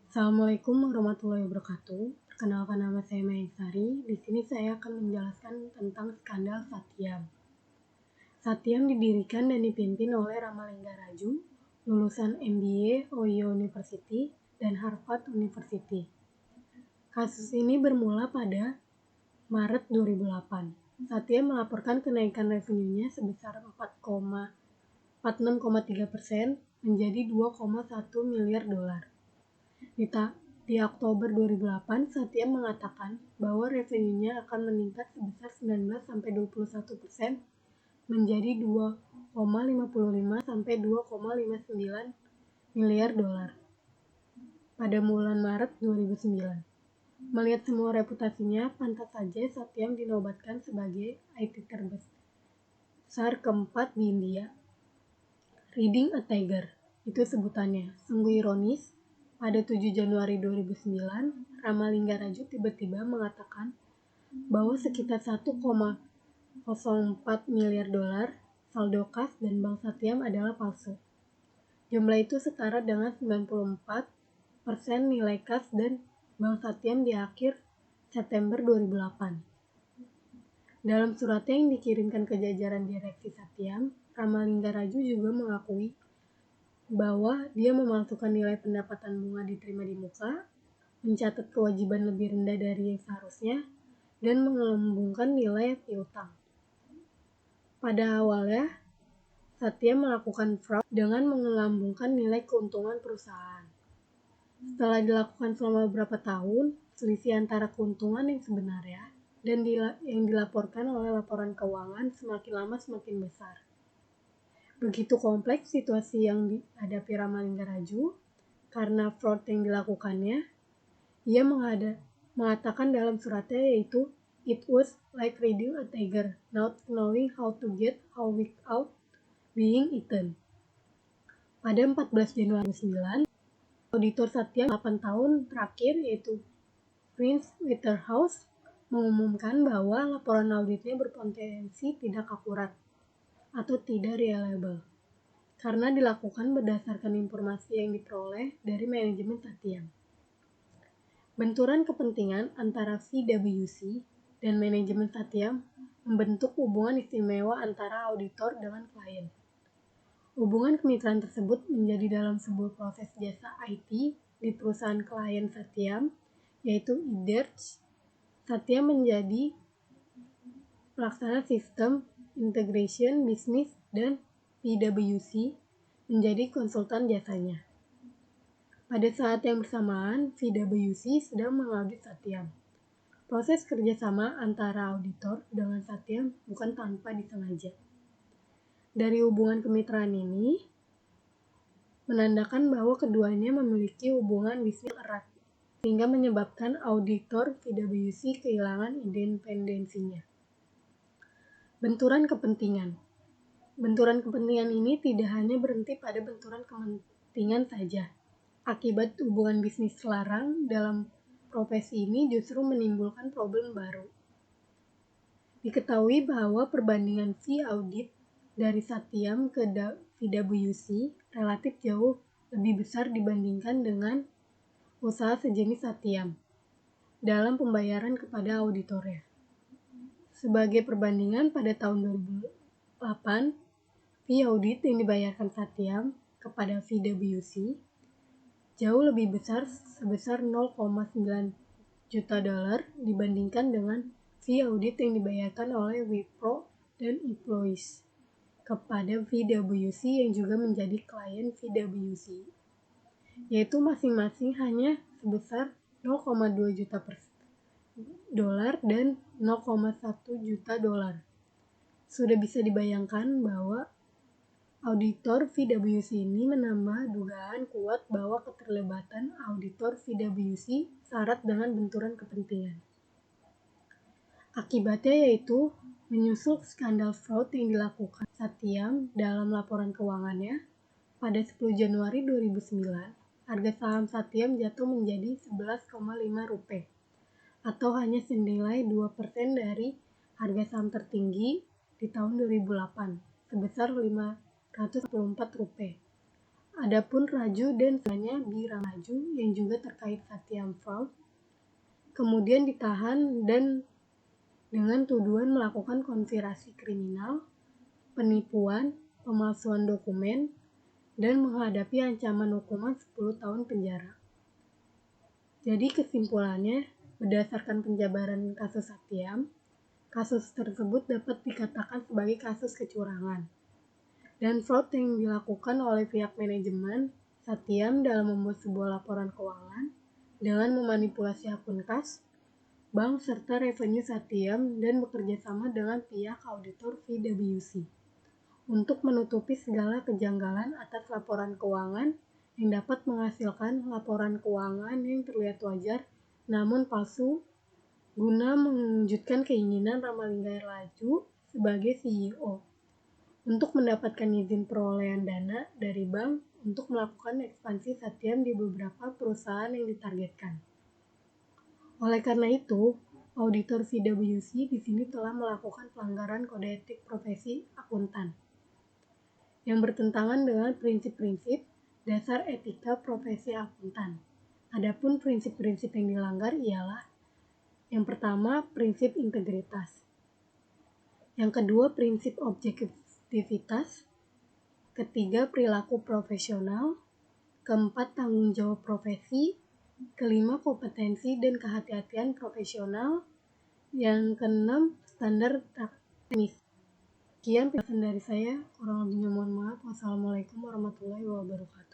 Assalamualaikum warahmatullahi wabarakatuh. Perkenalkan, nama saya Maesari. Di sini saya akan menjelaskan tentang skandal Satyam. Satyam didirikan dan dipimpin oleh Ramalingga Raju, lulusan MBA Ohio University dan Harvard University. Kasus ini bermula pada Maret 2008. Satyam melaporkan kenaikan revenue-nya sebesar 46,3% menjadi 2,1 miliar dolar. Di Oktober 2008, Satyam mengatakan bahwa revenue-nya akan meningkat sebesar 19-21% menjadi 2,55-2,59 miliar dolar pada bulan Maret 2009. Melihat semua reputasinya, pantas saja Satyam dinobatkan sebagai IT terbesar keempat di India. Reading a Tiger, itu sebutannya. Sungguh ironis, pada 7 Januari 2009, Ramalingga Raju tiba-tiba mengatakan bahwa sekitar 1,04 miliar dolar saldo kas dan Bank Satyam adalah palsu. Jumlah itu setara dengan 94% nilai kas dan Bank Satyam di akhir September 2008. Dalam suratnya yang dikirimkan ke jajaran direksi Satyam, Ramalingga Raju juga mengakui bahwa dia memalsukan nilai pendapatan bunga diterima di muka, mencatat kewajiban lebih rendah dari yang seharusnya, dan menggelembungkan nilai piutang. Pada awalnya, Satya melakukan fraud dengan mengelambungkan nilai keuntungan perusahaan. Setelah dilakukan selama beberapa tahun, selisih antara keuntungan yang sebenarnya dan yang dilaporkan oleh laporan keuangan semakin lama semakin besar. Begitu kompleks situasi yang dihadapi Ramalingga Raju karena fraud yang dilakukannya. Ia mengatakan dalam suratnya yaitu, "It was like reading a tiger, not knowing how to get out without being eaten." Pada 14 Januari 2009, auditor Satya 8 tahun terakhir yaitu Prince Waterhouse mengumumkan bahwa laporan auditnya berpotensi tidak akurat atau tidak reliable karena dilakukan berdasarkan informasi yang diperoleh dari manajemen Satyam. Benturan kepentingan antara VWC dan manajemen Satyam membentuk hubungan istimewa antara auditor dengan klien. Hubungan kemitraan tersebut menjadi dalam sebuah proses jasa IT di perusahaan klien Satyam, yaitu eDirch. Satyam menjadi pelaksana sistem integration bisnis dan PwC menjadi konsultan jasanya. Pada saat yang bersamaan, PwC sedang mengaudit Satyam. Proses kerjasama antara auditor dengan Satyam bukan tanpa disengaja. Dari hubungan kemitraan ini, menandakan bahwa keduanya memiliki hubungan bisnis erat, sehingga menyebabkan auditor PwC kehilangan independensinya. Benturan kepentingan. Benturan kepentingan ini tidak hanya berhenti pada benturan kepentingan saja. Akibat hubungan bisnis larang dalam profesi ini justru menimbulkan problem baru. Diketahui bahwa perbandingan fee audit dari Satyam ke PwC relatif jauh lebih besar dibandingkan dengan usaha sejenis Satyam dalam pembayaran kepada auditornya. Sebagai perbandingan, pada tahun 2008, fee audit yang dibayarkan Satyam kepada PwC jauh lebih besar sebesar 0,9 juta dolar dibandingkan dengan fee audit yang dibayarkan oleh Wipro dan Employees kepada PwC yang juga menjadi klien PwC, yaitu masing-masing hanya sebesar 0,2 juta dolar dan 0,1 juta dolar. Sudah bisa dibayangkan bahwa auditor PwC ini menambah dugaan kuat bahwa keterlibatan auditor PwC syarat dengan benturan kepentingan. Akibatnya yaitu menyusul skandal fraud yang dilakukan Satyam dalam laporan keuangannya. Pada 10 Januari 2009, harga saham Satyam jatuh menjadi 11,5 rupiah atau hanya senilai 2% dari harga saham tertinggi di tahun 2008 sebesar 544 rupiah Adapun Raju dan sebenarnya Bira Raju yang juga terkait Satyam fraud, kemudian ditahan dan dengan tuduhan melakukan konspirasi kriminal, penipuan, pemalsuan dokumen, dan menghadapi ancaman hukuman 10 tahun penjara. Jadi kesimpulannya, berdasarkan penjabaran kasus Satyam, kasus tersebut dapat dikatakan sebagai kasus kecurangan dan fraud yang dilakukan oleh pihak manajemen Satyam dalam membuat sebuah laporan keuangan dengan memanipulasi akun kas, bank serta revenue Satyam dan bekerja sama dengan pihak auditor PwC untuk menutupi segala kejanggalan atas laporan keuangan yang dapat menghasilkan laporan keuangan yang terlihat wajar namun palsu guna mewujudkan keinginan Ramalingga Raju sebagai CEO untuk mendapatkan izin perolehan dana dari bank untuk melakukan ekspansi Satyam di beberapa perusahaan yang ditargetkan. Oleh karena itu, auditor PwC di sini telah melakukan pelanggaran kode etik profesi akuntan yang bertentangan dengan prinsip-prinsip dasar etika profesi akuntan. Adapun prinsip-prinsip yang dilanggar ialah yang pertama, prinsip integritas. Yang kedua, prinsip objektivitas. Ketiga, perilaku profesional. Keempat, tanggung jawab profesi. Kelima, kompetensi dan kehati-hatian profesional. Yang keenam, standar teknis. Sekian penjelasan dari saya. Kurang lebihnya mohon maaf. Wassalamualaikum warahmatullahi wabarakatuh.